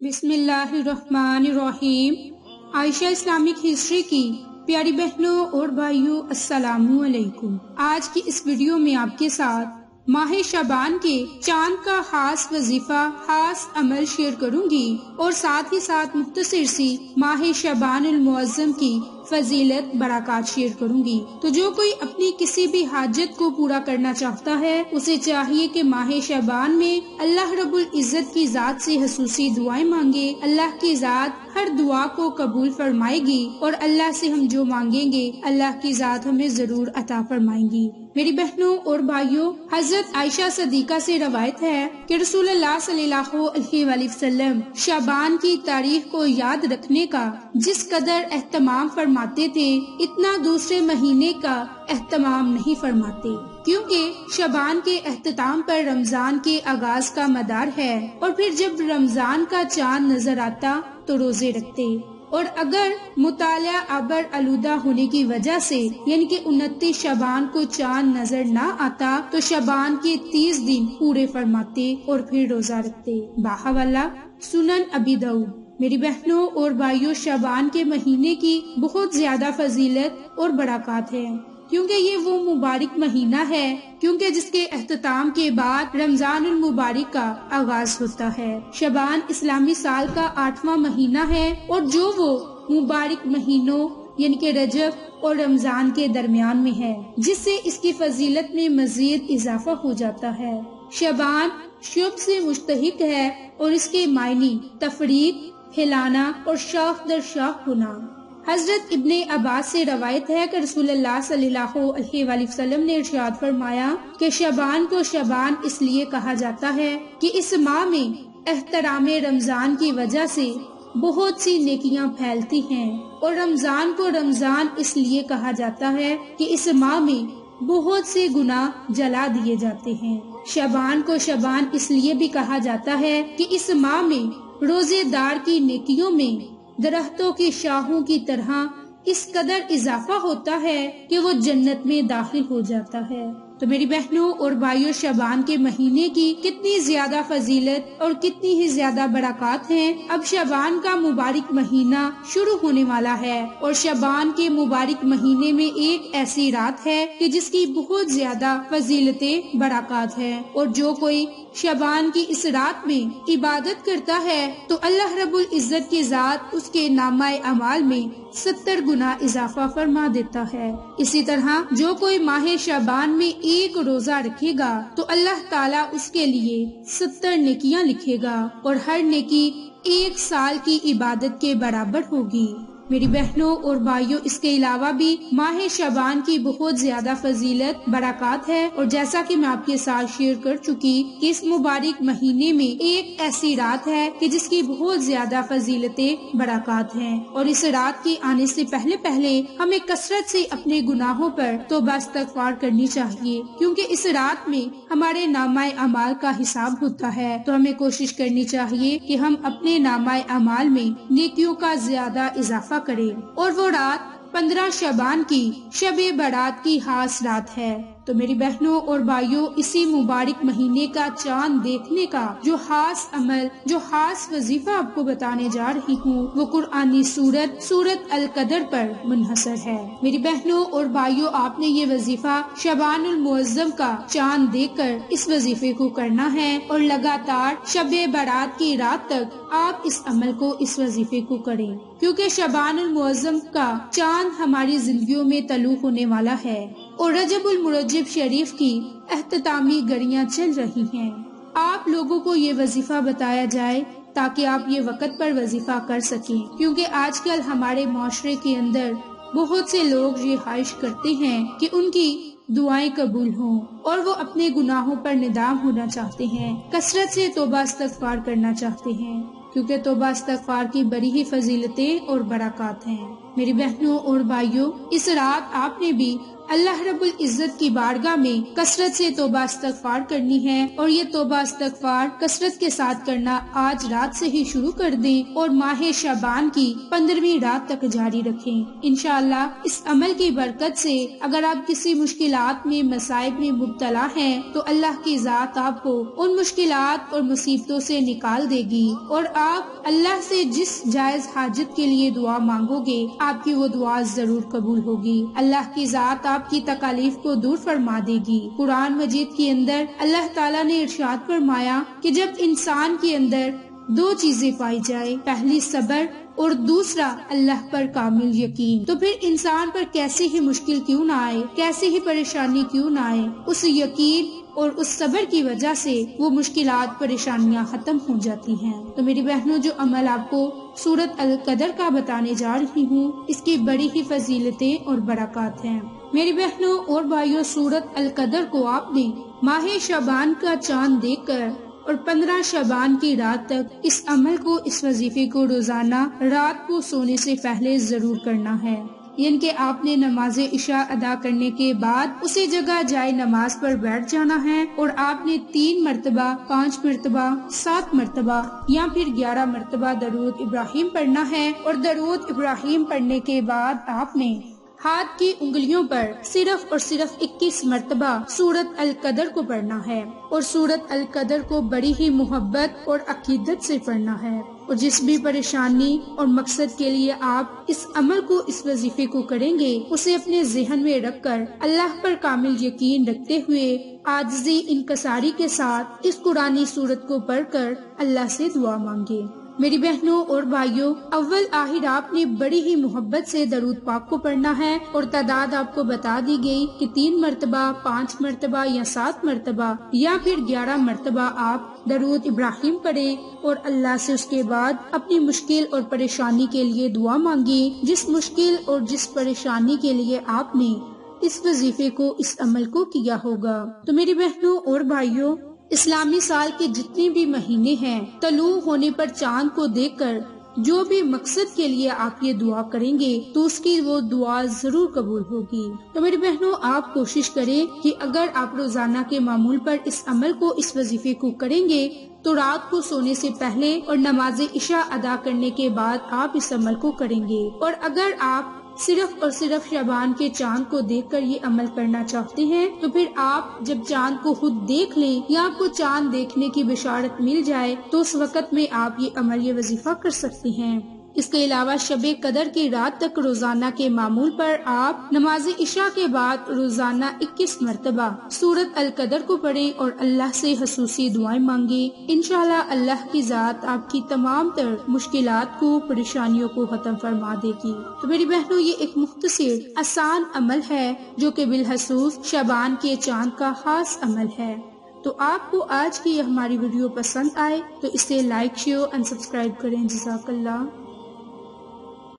بسم اللہ الرحمن الرحیم۔ عائشہ اسلامک ہسٹری کی پیاری بہنوں اور بھائیوں، السلام علیکم۔ آج کی اس ویڈیو میں آپ کے ساتھ ماہ شعبان کے چاند کا خاص وظیفہ، خاص عمل شیئر کروں گی اور ساتھ ہی ساتھ مختصر سی ماہ شعبان المعظم کی فضیلت برکات شیئر کروں گی۔ تو جو کوئی اپنی کسی بھی حاجت کو پورا کرنا چاہتا ہے، اسے چاہیے کہ ماہ شعبان میں اللہ رب العزت کی ذات سے خصوصی دعائیں مانگے۔ اللہ کی ذات ہر دعا کو قبول فرمائے گی اور اللہ سے ہم جو مانگیں گے اللہ کی ذات ہمیں ضرور عطا فرمائیں گی۔ میری بہنوں اور بھائیوں، حضرت عائشہ صدیقہ سے روایت ہے کہ رسول اللہ صلی اللہ علیہ وآلہ وسلم شعبان کی تاریخ کو یاد رکھنے کا جس قدر اہتمام فرماتے تھے، اتنا دوسرے مہینے کا اہتمام نہیں فرماتے، کیونکہ شعبان کے اختتام پر رمضان کے آغاز کا مدار ہے، اور پھر جب رمضان کا چاند نظر آتا تو روزے رکھتے، اور اگر مطالعہ ابر آلودہ ہونے کی وجہ سے یعنی کہ 29 شعبان کو چاند نظر نہ آتا تو شعبان کے 30 دن پورے فرماتے اور پھر روزہ رکھتے۔ باحوالہ سنن ابی داؤد۔ میری بہنوں اور بھائیوں، شعبان کے مہینے کی بہت زیادہ فضیلت اور برکات ہے، کیونکہ یہ وہ مبارک مہینہ ہے کیونکہ جس کے اختتام کے بعد رمضان المبارک کا آغاز ہوتا ہے۔ شعبان اسلامی سال کا 8واں مہینہ ہے اور جو وہ مبارک مہینوں یعنی کہ رجب اور رمضان کے درمیان میں ہے، جس سے اس کی فضیلت میں مزید اضافہ ہو جاتا ہے۔ شعبان شعب سے مشتق ہے اور اس کے معنی تفریق، پھیلانا اور شاخ در شاخ ہونا۔ حضرت ابن عباس سے روایت ہے کہ رسول اللہ صلی اللہ علیہ وآلہ وسلم نے ارشاد فرمایا کہ شعبان کو شعبان اس لیے کہا جاتا ہے کہ اس ماہ میں احترام رمضان کی وجہ سے بہت سی نیکیاں پھیلتی ہیں، اور رمضان کو رمضان اس لیے کہا جاتا ہے کہ اس ماہ میں بہت سے گناہ جلا دیے جاتے ہیں۔ شعبان کو شعبان اس لیے بھی کہا جاتا ہے کہ اس ماہ میں روزے دار کی نیکیوں میں درختوں کی شاخوں کی طرح اس قدر اضافہ ہوتا ہے کہ وہ جنت میں داخل ہو جاتا ہے۔ تو میری بہنوں اور بھائیوں، شعبان کے مہینے کی کتنی زیادہ فضیلت اور کتنی ہی زیادہ برکات ہیں۔ اب شعبان کا مبارک مہینہ شروع ہونے والا ہے، اور شعبان کے مبارک مہینے میں ایک ایسی رات ہے کہ جس کی بہت زیادہ فضیلتیں برکات ہیں، اور جو کوئی شعبان کی اس رات میں عبادت کرتا ہے تو اللہ رب العزت کی ذات اس کے نامہ اعمال میں 70 گنا اضافہ فرما دیتا ہے۔ اسی طرح جو کوئی ماہ شعبان میں ایک روزہ رکھے گا تو اللہ تعالیٰ اس کے لیے 70 نیکیاں لکھے گا، اور ہر نیکی 1 سال کی عبادت کے برابر ہوگی۔ میری بہنوں اور بھائیوں، اس کے علاوہ بھی ماہ شعبان کی بہت زیادہ فضیلت برکات ہے، اور جیسا کہ میں آپ کے ساتھ شیئر کر چکی کہ اس مبارک مہینے میں ایک ایسی رات ہے کہ جس کی بہت زیادہ فضیلتیں برکات ہیں، اور اس رات کے آنے سے پہلے ہمیں کثرت سے اپنے گناہوں پر توبہ استغفار کرنی چاہیے، کیونکہ اس رات میں ہمارے نامہ اعمال کا حساب ہوتا ہے۔ تو ہمیں کوشش کرنی چاہیے کہ ہم اپنے نامہ اعمال میں نیکیوں کا زیادہ اضافہ کریں، اور وہ رات 15 شعبان کی شب برات کی خاص رات ہے۔ تو میری بہنوں اور بھائیوں، اسی مبارک مہینے کا چاند دیکھنے کا جو خاص عمل، جو خاص وظیفہ آپ کو بتانے جا رہی ہوں، وہ قرآنی سورت القدر پر منحصر ہے۔ میری بہنوں اور بھائیوں، آپ نے یہ وظیفہ شعبان المعظم کا چاند دیکھ کر اس وظیفے کو کرنا ہے، اور لگاتار شب برات کی رات تک آپ اس عمل کو، اس وظیفے کو کریں، کیونکہ شعبان المعظم کا چاند ہماری زندگیوں میں طلوع ہونے والا ہے، اور رجب المرجب شریف کی اختتامی گھڑیاں چل رہی ہیں۔ آپ لوگوں کو یہ وظیفہ بتایا جائے تاکہ آپ یہ وقت پر وظیفہ کر سکیں، کیونکہ آج کل ہمارے معاشرے کے اندر بہت سے لوگ یہ خواہش کرتے ہیں کہ ان کی دعائیں قبول ہوں، اور وہ اپنے گناہوں پر ندام ہونا چاہتے ہیں، کثرت سے توبہ استغفار کرنا چاہتے ہیں، کیونکہ توبہ استغفار کی بڑی ہی فضیلتیں اور برکات ہیں۔ میری بہنوں اور بھائیوں، اس رات آپ نے بھی اللہ رب العزت کی بارگاہ میں کثرت سے توبہ استغفار کرنی ہے، اور یہ توبہ استغفار کثرت کے ساتھ کرنا آج رات سے ہی شروع کر دیں اور ماہ شعبان کی 15ویں رات تک جاری رکھیں۔ انشاءاللہ اس عمل کی برکت سے اگر آپ کسی مشکلات میں، مصائب میں مبتلا ہیں تو اللہ کی ذات آپ کو ان مشکلات اور مصیبتوں سے نکال دے گی، اور آپ اللہ سے جس جائز حاجت کے لیے دعا مانگو گے آپ کی وہ دعا ضرور قبول ہوگی۔ اللہ کی ذات آپ کی تکالیف کو دور فرما دے گی۔ قرآن مجید کے اندر اللہ تعالیٰ نے ارشاد فرمایا کہ جب انسان کے اندر دو چیزیں پائی جائے، پہلی صبر اور دوسرا اللہ پر کامل یقین، تو پھر انسان پر کیسی ہی مشکل کیوں نہ آئے، کیسی ہی پریشانی کیوں نہ آئے، اس یقین اور اس صبر کی وجہ سے وہ مشکلات، پریشانیاں ختم ہو جاتی ہیں۔ تو میری بہنوں، جو عمل آپ کو سورۃ القدر کا بتانے جا رہی ہوں، اس کی بڑی ہی فضیلتیں اور برکات ہیں۔ میری بہنوں اور بھائیوں، سورۃ القدر کو آپ نے ماہ شعبان کا چاند دیکھ کر اور 15 شعبان کی رات تک اس عمل کو، اس وظیفے کو روزانہ رات کو سونے سے پہلے ضرور کرنا ہے۔ یعنی کہ آپ نے نماز عشاء ادا کرنے کے بعد اسی جگہ جائے نماز پر بیٹھ جانا ہے، اور آپ نے 3 مرتبہ، 5 مرتبہ، 7 مرتبہ یا پھر 11 مرتبہ درود ابراہیم پڑھنا ہے، اور درود ابراہیم پڑھنے کے بعد آپ نے ہاتھ کی انگلیوں پر صرف اور صرف 21 مرتبہ سورۃ القدر کو پڑھنا ہے، اور سورۃ القدر کو بڑی ہی محبت اور عقیدت سے پڑھنا ہے، اور جس بھی پریشانی اور مقصد کے لیے آپ اس عمل کو، اس وظیفے کو کریں گے، اسے اپنے ذہن میں رکھ کر اللہ پر کامل یقین رکھتے ہوئے عاجزی، انکساری کے ساتھ اس قرآنی سورت کو پڑھ کر اللہ سے دعا مانگے۔ میری بہنوں اور بھائیوں، اول آخر آپ نے بڑی ہی محبت سے درود پاک کو پڑھنا ہے، اور تعداد آپ کو بتا دی گئی کہ 3 مرتبہ، 5 مرتبہ یا 7 مرتبہ یا پھر 11 مرتبہ آپ درود ابراہیم پڑھیں، اور اللہ سے اس کے بعد اپنی مشکل اور پریشانی کے لیے دعا مانگیں، جس مشکل اور جس پریشانی کے لیے آپ نے اس وظیفے کو، اس عمل کو کیا ہوگا۔ تو میری بہنوں اور بھائیوں، اسلامی سال کے جتنے بھی مہینے ہیں، طلوع ہونے پر چاند کو دیکھ کر جو بھی مقصد کے لیے آپ یہ دعا کریں گے تو اس کی وہ دعا ضرور قبول ہوگی۔ تو میری بہنوں، آپ کوشش کریں کہ اگر آپ روزانہ کے معمول پر اس عمل کو، اس وظیفے کو کریں گے تو رات کو سونے سے پہلے اور نماز عشاء ادا کرنے کے بعد آپ اس عمل کو کریں گے، اور اگر آپ صرف اور صرف شعبان کے چاند کو دیکھ کر یہ عمل کرنا چاہتے ہیں تو پھر آپ جب چاند کو خود دیکھ لیں یا آپ کو چاند دیکھنے کی بشارت مل جائے تو اس وقت میں آپ یہ عمل، یہ وظیفہ کر سکتے ہیں۔ اس کے علاوہ شب قدر کی رات تک روزانہ کے معمول پر آپ نماز عشاء کے بعد روزانہ 21 مرتبہ سورۃ القدر کو پڑھیں اور اللہ سے خصوصی دعائیں مانگیں۔ انشاءاللہ اللہ کی ذات آپ کی تمام تر مشکلات کو، پریشانیوں کو ختم فرما دے گی۔ تو میری بہنوں، یہ ایک مختصر آسان عمل ہے جو کہ بالخصوص شعبان کے چاند کا خاص عمل ہے۔ تو آپ کو آج کی یہ ہماری ویڈیو پسند آئے تو اسے لائک، شیئر اور سبسکرائب کریں۔ جزاک اللہ۔